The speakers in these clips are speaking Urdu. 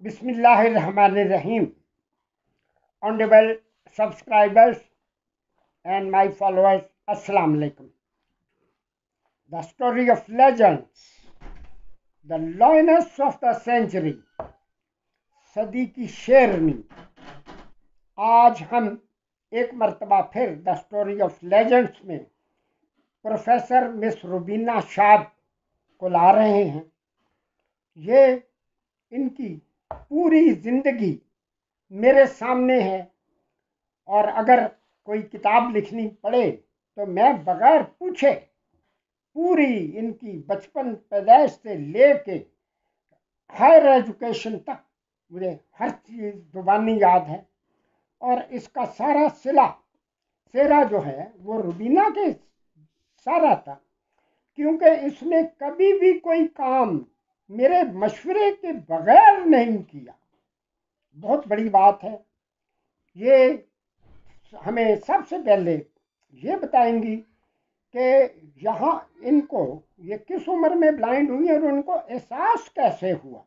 بسم اللہ الرحمن الرحیم. Honorable subscribers and my followers, Assalamu alaikum. The story of legends, the lioness of the century, صدی کی شیرنی. آج ہم ایک مرتبہ پھر دا اسٹوری آف لیجنڈس میں پروفیسر مس روبینہ شاد کو لا رہے ہیں. یہ ان کی پوری زندگی میرے سامنے ہے، اور اگر کوئی کتاب لکھنی پڑے تو میں بغیر پوچھے پوری ان کی بچپن پیدائش سے لے کے ہائر ایجوکیشن تک مجھے ہر چیز زبانی یاد ہے. اور اس کا سارا سیرا جو ہے وہ روبینہ کے سارا تھا، کیونکہ اس نے کبھی بھی کوئی کام میرے مشورے کے بغیر نہیں کیا. بہت بڑی بات ہے. یہ ہمیں سب سے پہلے یہ بتائیں گی کہ یہاں ان کو یہ کس عمر میں بلائنڈ ہوئی اور ان کو احساس کیسے ہوا،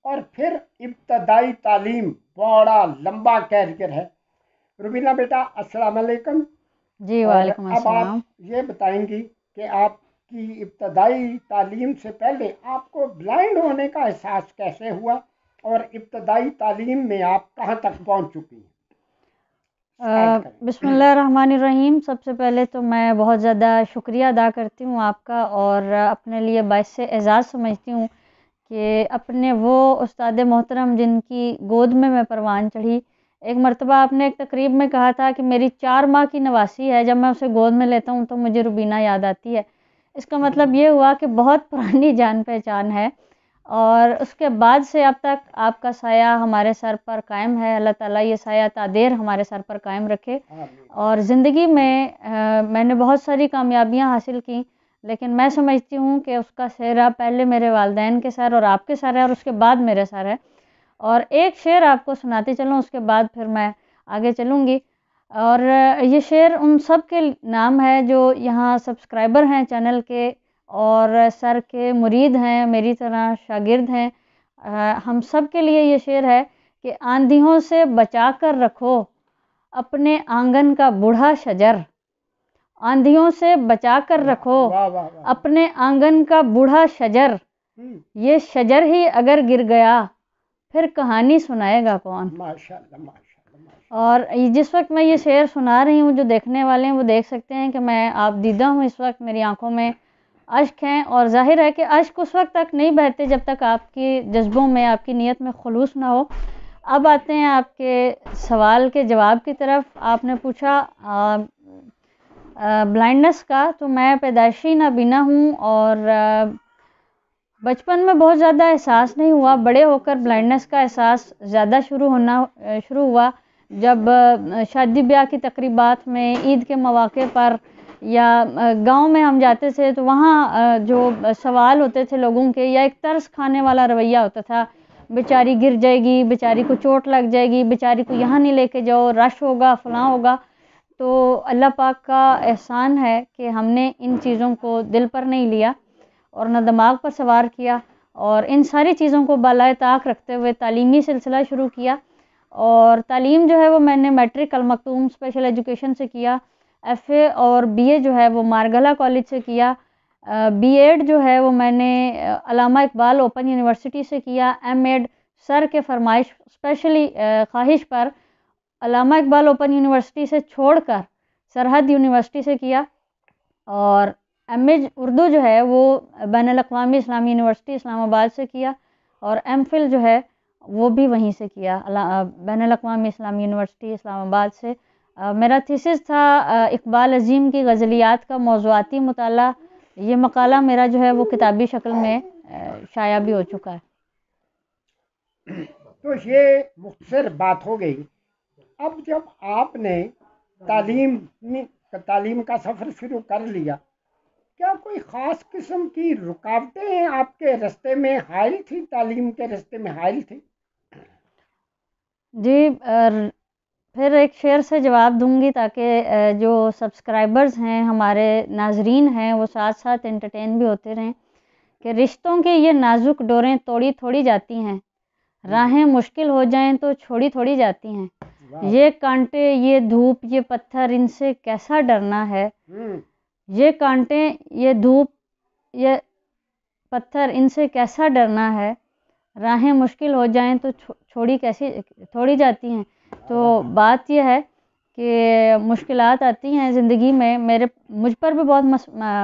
اور پھر ابتدائی تعلیم. بڑا لمبا کیریئر ہے. روبینہ بیٹا السلام علیکم. جی وعلیکم اب آپ السلام. یہ بتائیں گی کہ آپ کی ابتدائی تعلیم سے پہلے آپ کو بلائنڈ ہونے کا احساس کیسے ہوا، اور ابتدائی تعلیم میں آپ کہاں تک پہنچ چکی ہیں. اسٹارٹ کریں. بسم اللہ الرحمن الرحیم. سب سے پہلے تو میں بہت زیادہ شکریہ ادا کرتی ہوں آپ کا، اور اپنے لیے باعث اعزاز سمجھتی ہوں کہ اپنے وہ استاد محترم جن کی گود میں پروان چڑھی. ایک مرتبہ آپ نے ایک تقریب میں کہا تھا کہ میری 4 ماہ کی نواسی ہے، جب میں اسے گود میں لیتا ہوں تو مجھے روبینہ یاد آتی ہے. اس کا مطلب یہ ہوا کہ بہت پرانی جان پہچان ہے، اور اس کے بعد سے اب تک آپ کا سایہ ہمارے سر پر قائم ہے. اللہ تعالیٰ یہ سایہ تا دیر ہمارے سر پر قائم رکھے. اور زندگی میں نے بہت ساری کامیابیاں حاصل کی، لیکن میں سمجھتی ہوں کہ اس کا سہرا پہلے میرے والدین کے سر اور آپ کے سر ہے، اور اس کے بعد میرے سر ہے. اور ایک شعر آپ کو سناتی چلوں، اس کے بعد پھر میں آگے چلوں گی. اور یہ شعر ان سب کے نام ہے جو یہاں سبسکرائبر ہیں چینل کے، اور سر کے مرید ہیں، میری طرح شاگرد ہیں. ہم سب کے لیے یہ شعر ہے کہ آندھیوں سے بچا کر رکھو اپنے آنگن کا بوڑھا شجر. آندھیوں سے بچا کر رکھو واہ واہ واہ. اپنے آنگن کا بوڑھا شجر. یہ شجر ہی اگر گر گیا پھر کہانی سنائے گا کون. ماشاء اللہ ماشاء اللہ ماشاء اور جس وقت میں یہ شعر سنا رہی ہوں، جو دیکھنے والے ہیں وہ دیکھ سکتے ہیں کہ میں آپ دیدہ ہوں. اس وقت میری آنکھوں میں اشک ہیں، اور ظاہر ہے کہ اشک اس وقت تک نہیں بہتے جب تک آپ کی جذبوں میں، آپ کی نیت میں خلوص نہ ہو. اب آتے ہیں آپ کے سوال کے جواب کی طرف. آپ نے پوچھا بلائنڈنس کا. تو میں پیدائشی نابینا ہوں، اور بچپن میں بہت زیادہ احساس نہیں ہوا. بڑے ہو کر بلائنڈنس کا احساس زیادہ شروع ہوا جب شادی بیاہ کی تقریبات میں، عید کے مواقع پر، یا گاؤں میں ہم جاتے تھے تو وہاں جو سوال ہوتے تھے لوگوں کے، یا ایک ترس کھانے والا رویہ ہوتا تھا، بیچاری گر جائے گی، بیچاری کو چوٹ لگ جائے گی، بیچاری کو یہاں نہیں لے کے جاؤ، رش ہوگا، فلاں ہوگا. تو اللہ پاک کا احسان ہے کہ ہم نے ان چیزوں کو دل پر نہیں لیا اور نہ دماغ پر سوار کیا، اور ان ساری چیزوں کو بالائے طاق رکھتے ہوئے تعلیمی سلسلہ شروع کیا. اور تعلیم جو ہے وہ میں نے میٹرک المکتوم اسپیشل ایجوکیشن سے کیا. ایف اے اور بی اے جو ہے وہ مارگلہ کالج سے کیا. بی ایڈ جو ہے وہ میں نے علامہ اقبال اوپن یونیورسٹی سے کیا. ایم ایڈ سر کے فرمائش، اسپیشلی خواہش پر، علامہ اقبال اوپن یونیورسٹی سے چھوڑ کر سرحد یونیورسٹی سے کیا. اور ایم اے اردو جو ہے وہ بین الاقوامی اسلامی یونیورسٹی اسلام آباد سے کیا. اور ایم فل جو ہے وہ بھی وہیں سے کیا، بین الاقوامی اسلامی یونیورسٹی اسلام آباد سے. میرا تھیسس تھا اقبال عظیم کی غزلیات کا موضوعاتی مطالعہ. یہ مقالہ میرا جو ہے وہ کتابی شکل میں شائع بھی ہو چکا ہے. تو یہ مختصر بات ہو گئی. اب جب آپ نے تعلیم کا سفر شروع کر لیا، کیا کوئی خاص قسم کی رکاوٹیں آپ کے رستے میں حائل تھی، تعلیم کے رستے میں حائل تھی؟ جی پھر ایک شعر سے جواب دوں گی تاکہ جو سبسکرائبرز ہیں، ہمارے ناظرین ہیں، وہ ساتھ ساتھ انٹرٹین بھی ہوتے رہیں. کہ رشتوں کے یہ نازک ڈوریں توڑی تھوڑی جاتی ہیں، راہیں مشکل ہو جائیں تو چھوڑی تھوڑی جاتی ہیں، واہ، یہ کانٹے یہ دھوپ یہ پتھر ان سے کیسا ڈرنا ہے، یہ کانٹے یہ دھوپ یہ پتھر ان سے کیسا ڈرنا ہے، راہیں مشکل ہو جائیں تو چھوڑی کیسی تھوڑی جاتی ہیں۔ تو بات یہ ہے کہ مشکلات آتی ہیں زندگی میں، مجھ پر بھی بہت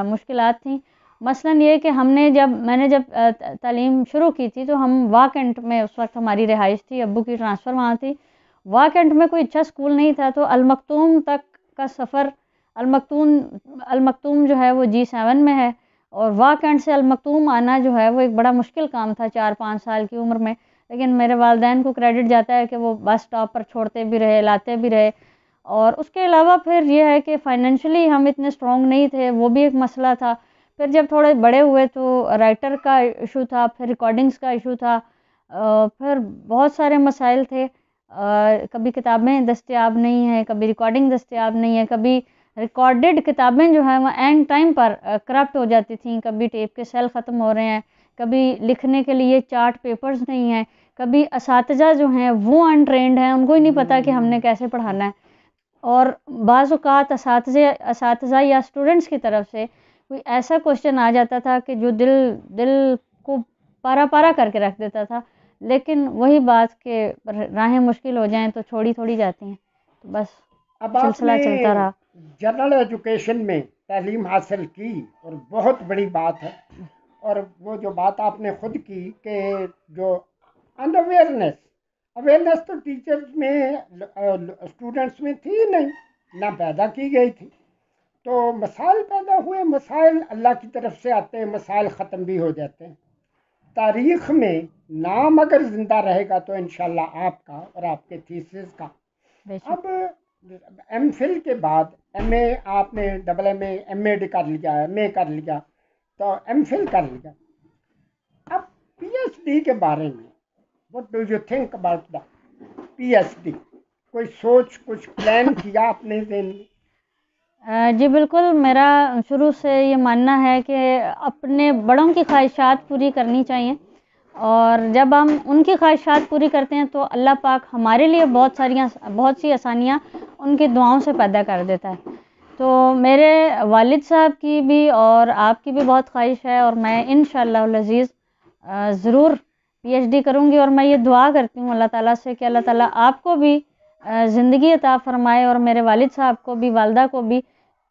مشکلات تھیں۔ مثلاً یہ کہ میں نے جب تعلیم شروع کی تھی تو ہم واکنٹ میں، اس وقت ہماری رہائش تھی، ابو کی ٹرانسفر وہاں تھی، واکنٹ میں کوئی اچھا اسکول نہیں تھا، تو المکتوم تک کا سفر، المکتوم جو ہے وہ G7 میں ہے، اور واکنٹ سے المکتوم آنا جو ہے وہ ایک بڑا مشکل کام تھا 4-5 سال کی عمر میں، لیکن میرے والدین کو کریڈٹ جاتا ہے کہ وہ بس اسٹاپ پر چھوڑتے بھی رہے لاتے بھی رہے۔ اور اس کے علاوہ پھر یہ ہے کہ فائنینشلی ہم اتنے اسٹرانگ نہیں تھے، وہ بھی ایک مسئلہ تھا۔ پھر جب تھوڑے بڑے ہوئے تو رائٹر کا ایشو تھا، پھر ریکارڈنگز کا ایشو تھا، پھر بہت سارے مسائل تھے، کبھی کتابیں دستیاب نہیں ہیں، کبھی ریکارڈنگ دستیاب نہیں ہے، کبھی ریکارڈڈ کتابیں جو ہیں وہ اینڈ ٹائم پر کرپٹ ہو جاتی تھیں، کبھی ٹیپ کے سیل ختم ہو رہے ہیں، کبھی لکھنے کے لیے چارٹ پیپرز نہیں ہیں، کبھی اساتذہ جو ہیں وہ انٹرینڈ ہیں، ان کو ہی نہیں پتہ کہ ہم نے کیسے پڑھانا ہے، اور بعض اوقات اساتذہ یا اسٹوڈنٹس کی طرف سے کوئی ایسا کوشچن آ جاتا تھا کہ جو دل کو پارا پارا کر کے رکھ دیتا تھا، لیکن وہی بات کہ راہیں مشکل ہو جائیں تو چھوڑی تھوڑی جاتی ہیں، تو بس اب آپ سلسلہ نے چلتا رہا۔ جنرل ایجوکیشن میں تعلیم حاصل کی اور بہت بڑی بات ہے، اور وہ جو بات آپ نے خود کی کہ جو اویئرنیس تو ٹیچرز میں اسٹوڈنٹس میں تھی نہیں، نہ پیدا کی گئی تھی، تو مسائل پیدا ہوئے، مسائل اللہ کی طرف سے آتے ہیں، مسائل ختم بھی ہو جاتے ہیں۔ تاریخ میں نام اگر زندہ رہے گا تو انشاءاللہ آپ کا اور آپ کے تھیسس کا۔ بے شک۔ اب ایم فل کے بعد ایم اے آپ نے ڈبل ایم اے ڈی کر لیا، ایم اے کر لیا، تو ایم فل کر لیا۔ اب پی ایچ ڈی کے بارے میں what do you think about the P H D? کوئی سوچ، کچھ پلان کیا اپنے ذہن میں؟ جی بالکل، میرا شروع سے یہ ماننا ہے کہ اپنے بڑوں کی خواہشات پوری کرنی چاہیے، اور جب ہم ان کی خواہشات پوری کرتے ہیں تو اللہ پاک ہمارے لیے بہت سی آسانیاں ان کی دعاؤں سے پیدا کر دیتا ہے۔ تو میرے والد صاحب کی بھی اور آپ کی بھی بہت خواہش ہے، اور میں انشاءاللہ العزیز ضرور پی ایچ ڈی کروں گی، اور میں یہ دعا کرتی ہوں اللہ تعالیٰ سے کہ اللہ تعالیٰ آپ کو بھی زندگی عطا فرمائے، اور میرے والد صاحب کو بھی، والدہ کو بھی،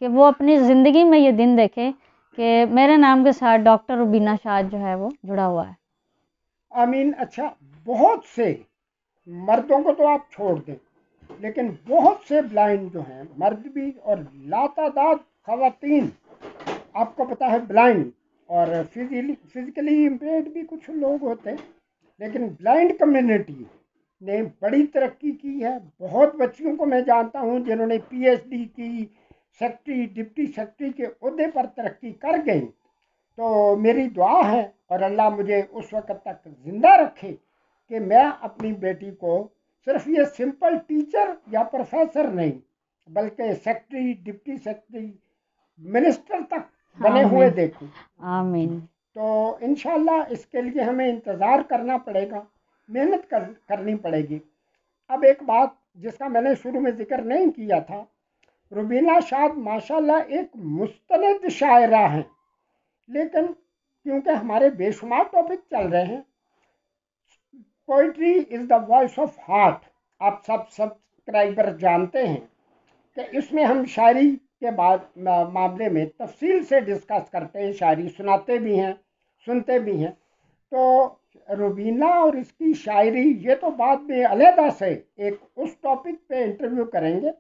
کہ وہ اپنی زندگی میں یہ دن دیکھیں کہ میرے نام کے ساتھ ڈاکٹر روبینہ شاد جو ہے وہ جڑا ہوا ہے۔ آمین۔ اچھا، بہت سے مردوں کو تو آپ چھوڑ دیں، لیکن بہت سے بلائنڈ جو ہیں، مرد بھی اور لاتعداد خواتین آپ کو پتہ ہے بلائنڈ، اور فزیکلی امپیئرڈ بھی کچھ لوگ ہوتے ہیں، لیکن بلائنڈ کمیونٹی نے بڑی ترقی کی ہے۔ بہت بچیوں کو میں جانتا ہوں جنہوں نے پی ایچ ڈی کی، سیکٹری، ڈپٹی سیکٹری کے عہدے پر ترقی کر گئی۔ تو میری دعا ہے، اور اللہ مجھے اس وقت تک زندہ رکھے کہ میں اپنی بیٹی کو صرف یہ سمپل ٹیچر یا پروفیسر نہیں، بلکہ سیکٹری، ڈپٹی سیکٹری، منسٹر تک بنے ہوئے آمین دیکھوں۔ آمین۔ تو انشاءاللہ اس کے لیے ہمیں انتظار کرنا پڑے گا، محنت کرنی پڑے گی۔ اب ایک بات جس کا میں نے شروع میں ذکر نہیں کیا تھا، روبینہ شاد ماشاءاللہ ایک مستند شاعرہ ہیں، لیکن کیونکہ ہمارے بے شمار ٹاپک چل رہے ہیں، poetry is the voice of heart, آپ سب سبسکرائبر جانتے ہیں کہ اس میں ہم شاعری کے معاملے میں تفصیل سے ڈسکس کرتے ہیں، شاعری سناتے بھی ہیں، سنتے بھی ہیں۔ تو روبینہ اور اس کی شاعری یہ تو بعد میں علیحدہ سے ایک اس ٹاپک پہ انٹرویو کریں گے۔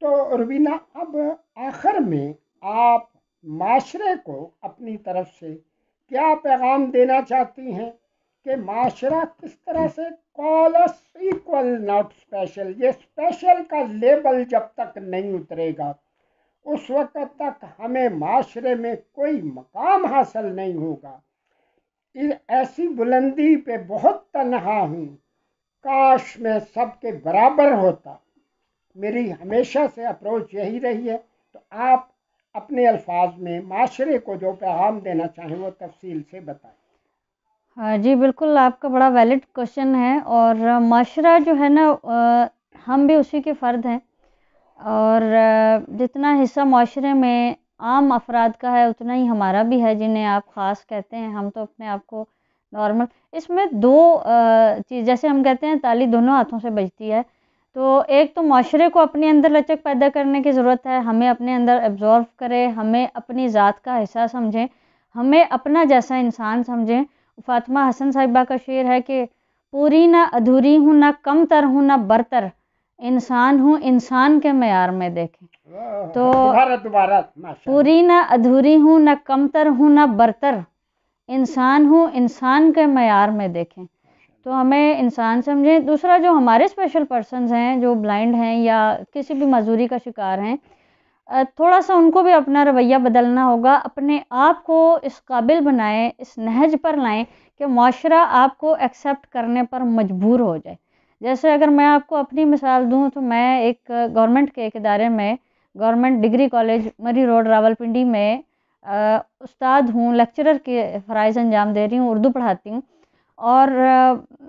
تو روبینہ، اب آخر میں آپ معاشرے کو اپنی طرف سے کیا پیغام دینا چاہتی ہیں کہ معاشرہ کس طرح سے کال اس ایکول ناٹ اسپیشل، یہ اسپیشل کا لیبل جب تک نہیں اترے گا اس وقت تک ہمیں معاشرے میں کوئی مقام حاصل نہیں ہوگا۔ ایسی بلندی پہ بہت تنہا ہوں، کاش میں سب کے برابر ہوتا، میری ہمیشہ سے اپروچ یہی رہی ہے۔ تو آپ اپنے الفاظ میں معاشرے کو جو پیغام دینا چاہیں وہ تفصیل سے بتائیں۔ جی بالکل، آپ کا بڑا ویلڈ کوشچن ہے، اور معاشرہ جو ہے نا، ہم بھی اسی کے فرد ہیں، اور جتنا حصہ معاشرے میں عام افراد کا ہے اتنا ہی ہمارا بھی ہے، جنہیں آپ خاص کہتے ہیں۔ ہم تو اپنے آپ کو نارمل، اس میں دو چیز، جیسے ہم کہتے ہیں تالی دونوں ہاتھوں سے بجتی ہے، تو ایک تو معاشرے کو اپنے اندر لچک پیدا کرنے کی ضرورت ہے، ہمیں اپنے اندر ایبزارو کرے، ہمیں اپنی ذات کا حصہ سمجھیں، ہمیں اپنا جیسا انسان سمجھیں۔ فاطمہ حسن صاحبہ کا شعر ہے کہ پوری نہ ادھوری ہوں، نہ کم تر ہوں، نہ برتر، انسان ہوں انسان کے معیار میں دیکھیں۔ تو دوبارہ ماشاءاللہ۔ پوری نہ ادھوری ہوں، نہ کم تر ہوں، نہ برتر، انسان ہوں انسان کے معیار میں دیکھیں۔ تو ہمیں انسان سمجھیں۔ دوسرا، جو ہمارے اسپیشل پرسنز ہیں، جو بلائنڈ ہیں یا کسی بھی معذوری کا شکار ہیں، تھوڑا سا ان کو بھی اپنا رویہ بدلنا ہوگا، اپنے آپ کو اس قابل بنائیں، اس نہج پر لائیں کہ معاشرہ آپ کو ایکسیپٹ کرنے پر مجبور ہو جائے۔ جیسے اگر میں آپ کو اپنی مثال دوں تو میں ایک گورنمنٹ کے ایک ادارے میں، گورنمنٹ ڈگری کالج مری روڈ راولپنڈی میں استاد ہوں، لیکچرر کے فرائض انجام دے رہی ہوں، اردو پڑھاتی ہوں، اور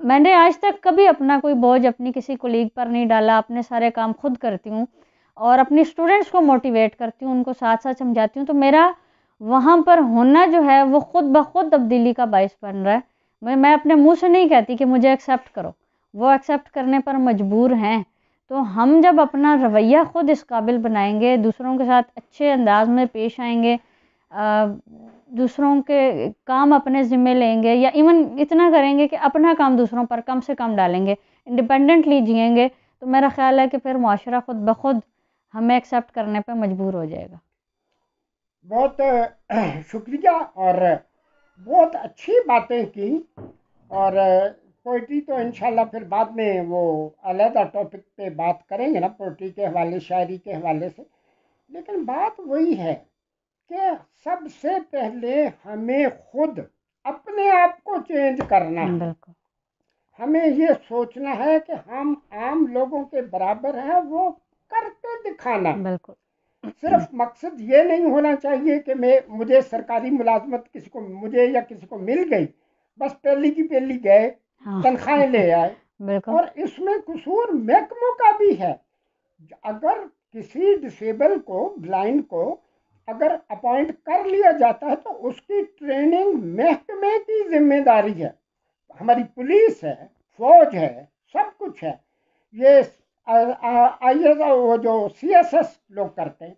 میں نے آج تک کبھی اپنا کوئی بوجھ اپنی کسی کولیگ پر نہیں ڈالا، اپنے سارے کام خود کرتی ہوں، اور اپنی اسٹوڈنٹس کو موٹیویٹ کرتی ہوں، ان کو ساتھ ساتھ سمجھاتی ہوں۔ تو میرا وہاں پر ہونا جو ہے وہ خود بخود تبدیلی کا باعث بن رہا ہے۔ میں اپنے منہ سے نہیں کہتی کہ مجھے ایکسیپٹ کرو، وہ ایکسیپٹ کرنے پر مجبور ہیں۔ تو ہم جب اپنا رویہ خود اس قابل بنائیں گے، دوسروں کے ساتھ اچھے انداز میں پیش آئیں گے، دوسروں کے کام اپنے ذمے لیں گے، یا ایون اتنا کریں گے کہ اپنا کام دوسروں پر کم سے کم ڈالیں گے، انڈیپینڈنٹلی جئیں گے، تو میرا خیال ہے کہ پھر معاشرہ خود بخود ہمیں ایکسیپٹ کرنے پہ مجبور ہو جائے گا۔ بہت شکریہ، اور بہت اچھی باتیں کی، اور پوئٹری تو انشاءاللہ پھر بعد میں وہ علیحدہ ٹاپک پہ بات کریں گے نا، پوئٹری کے حوالے، شاعری کے حوالے سے، لیکن بات وہی ہے کہ سب سے پہلے ہمیں خود اپنے آپ کو چینج کرنا ہے۔ بالکل، ہمیں یہ سوچنا ہے کہ ہم عام لوگوں کے برابر ہیں، وہ کر کے دکھانا۔ بالکل، صرف مقصد یہ نہیں ہونا چاہیے کہ مجھے سرکاری ملازمت مجھے یا کسی کو مل گئی، بس پہلی کی پہلی گئے، ہاں، تنخواہیں لے آئے۔ بالکل، اور اس میں قصور محکموں کا بھی ہے۔ اگر کسی ڈسیبل کو، بلائنڈ کو اگر اپوائنٹ کر لیا جاتا ہے تو اس کی ٹریننگ محکمے کی ذمہ داری ہے۔ ہماری پولیس ہے، فوج ہے، سب کچھ ہے۔ یہ آئی ایس، وہ جو سی ایس ایس لوگ کرتے ہیں،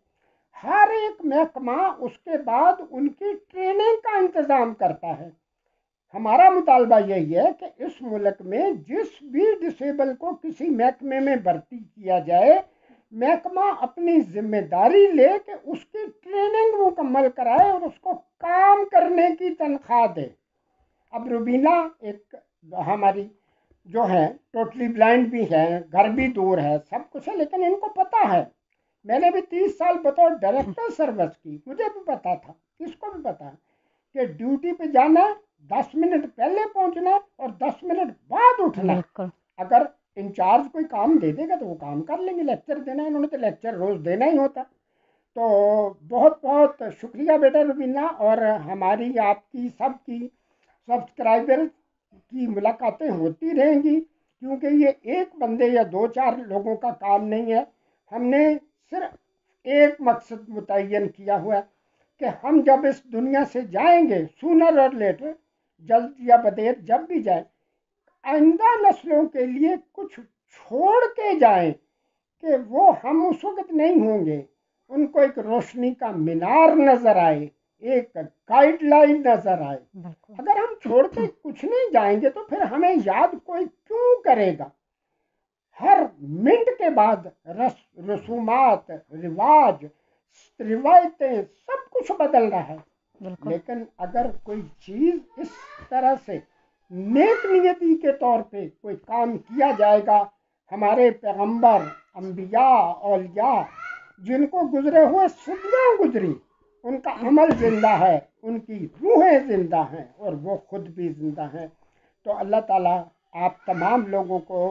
ہر ایک محکمہ اس کے بعد ان کی ٹریننگ کا انتظام کرتا ہے۔ ہمارا مطالبہ یہی ہے کہ اس ملک میں جس بھی ڈسیبل کو کسی محکمے میں بھرتی کیا جائے، محکمہ اپنی ذمہ داری لے کہ اس کی ٹریننگ مکمل کرائے اور اس کو کام کرنے کی تنخواہ دے۔ اب روبینہ ایک ہماری جو ہے ٹوٹلی بلائنڈ بھی ہے، گھر بھی دور ہے، سب کچھ ہے، لیکن ان کو پتہ ہے۔ میں نے بھی 30 سال بطور ڈائریکٹر سروس کی، مجھے بھی پتا تھا، اس کو بھی پتا ہے کہ ڈیوٹی پہ جانا ہے، 10 منٹ پہلے پہنچنا ہے اور 10 منٹ بعد اٹھنا ہے۔ بالکل، اگر انچارج کوئی کام دے دے گا تو وہ کام کر لیں گے، لیکچر دینا ہے انہوں نے تو لیکچر روز دینا ہی ہوتا۔ تو بہت بہت شکریہ بیٹا روبینہ، اور ہماری، آپ کی، سب کی سبسکرائبر کی ملاقاتیں ہوتی رہیں گی، کیونکہ یہ ایک بندے یا 2-4 لوگوں کا کام نہیں ہے۔ ہم نے صرف ایک مقصد متعین کیا ہوا ہے کہ ہم جب اس دنیا سے جائیں گے، سونر اور لیٹر، جلد یا بدیر جب بھی جائیں، آئندہ نسلوں کے لیے کچھ چھوڑ کے جائیں کہ وہ ہم اس وقت نہیں ہوں گے، ان کو ایک روشنی کا مینار نظر آئے، ایک گائیڈ لائن نظر آئے۔ بالکل، اگر ہم چھوڑ کے کچھ نہیں جائیں گے تو پھر ہمیں یاد کوئی کیوں کرے گا؟ ہر منٹ کے بعد رسومات، رواج، روایتیں، سب کچھ بدل رہا ہے۔ بالکل، لیکن اگر کوئی چیز اس طرح سے نیک نیتی کے طور پہ کوئی کام کیا جائے گا، ہمارے پیغمبر، انبیاء، اولیاء، جن کو گزرے ہوئے صدیاں گزری، ان کا عمل زندہ ہے، ان کی روحیں زندہ ہیں، اور وہ خود بھی زندہ ہیں۔ تو اللہ تعالیٰ آپ تمام لوگوں کو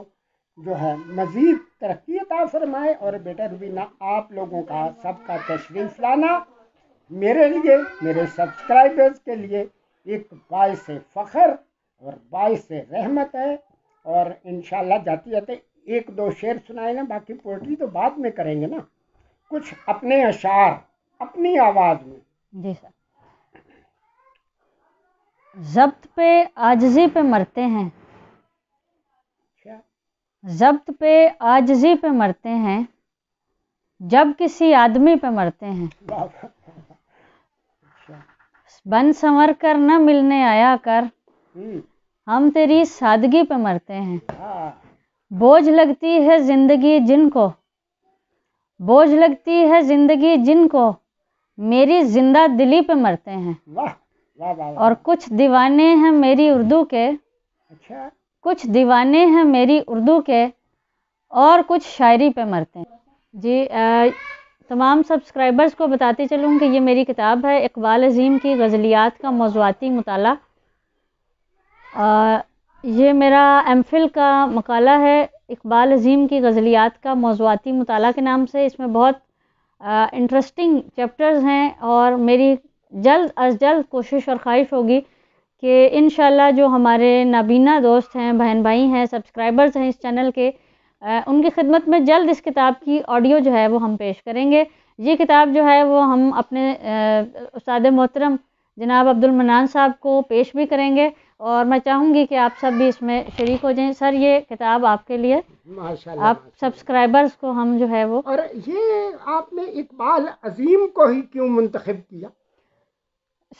جو ہے مزید ترقی عطا فرمائے، اور بیٹا روبینہ، آپ لوگوں کا سب کا تشریف لانا میرے لیے، میرے سبسکرائبرز کے لیے ایک باعث فخر اور باعث رحمت ہے. اور انشاءاللہ جاتے جاتے ایک دو شعر سنائے نا, باقی پوئٹری تو بعد میں کریں گے نا, کچھ اپنے اشعار اپنی آواز میں. جی سر. ضبط پہ عاجزی پہ مرتے ہیں, ضبط پہ عاجزی پہ مرتے ہیں, جب کسی آدمی پہ مرتے ہیں. بن سنور کر نہ ملنے آیا کر, ہم تیری سادگی پہ مرتے ہیں. بوجھ لگتی ہے زندگی جن کو, بوجھ لگتی ہے زندگی جن کو, میری زندہ دلی پہ مرتے ہیں. اور کچھ دیوانے ہیں میری اردو کے, کچھ دیوانے ہیں میری اردو کے, اور کچھ شاعری پہ مرتے ہیں. جی تمام سبسکرائبرز کو بتاتی چلوں کہ یہ میری کتاب ہے اقبال عظیم کی غزلیات کا موضوعاتی مطالعہ. یہ میرا ایم فل کا مقالہ ہے اقبال عظیم کی غزلیات کا موضوعاتی مطالعہ کے نام سے. اس میں بہت انٹرسٹنگ چیپٹرز ہیں, اور میری جلد از جلد کوشش اور خواہش ہوگی کہ انشاءاللہ جو ہمارے نابینا دوست ہیں, بہن بھائی ہیں, سبسکرائبرز ہیں اس چینل کے, ان کی خدمت میں جلد اس کتاب کی آڈیو جو ہے وہ ہم پیش کریں گے. یہ کتاب جو ہے وہ ہم اپنے استاد محترم جناب عبدالمنان صاحب کو پیش بھی کریں گے, اور میں چاہوں گی کہ آپ سب بھی اس میں شریک ہو جائیں. سر یہ کتاب آپ کے لیے, آپ سبسکرائبرز کو ہم جو ہے وہ. اور یہ آپ نے اقبال عظیم کو ہی کیوں منتخب کیا؟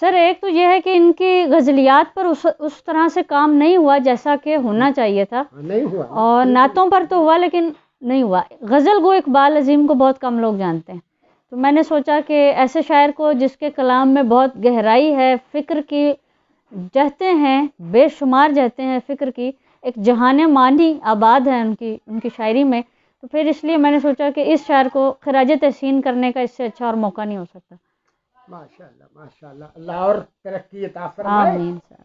سر ایک تو یہ ہے کہ ان کی غزلیات پر اس طرح سے کام نہیں ہوا جیسا کہ ہونا چاہیے تھا, نہیں ہوا, اور نعتوں پر تو ہوا لیکن نہیں ہوا. غزل گو اقبال عظیم کو بہت کم لوگ جانتے ہیں, تو میں نے سوچا کہ ایسے شاعر کو جس کے کلام میں بہت گہرائی ہے, فکر کی جہتے ہیں, بے شمار جہتے ہیں فکر کی, ایک جہان معنی آباد ہے ان کی شاعری میں, تو پھر اس لیے میں نے سوچا کہ اس شاعر کو خراج تحسین کرنے کا اس سے اچھا اور موقع نہیں ہو سکتا. ماشاءاللہ ماشاءاللہ, اللہ اور ترقی عطا فرمائے. آمین سر.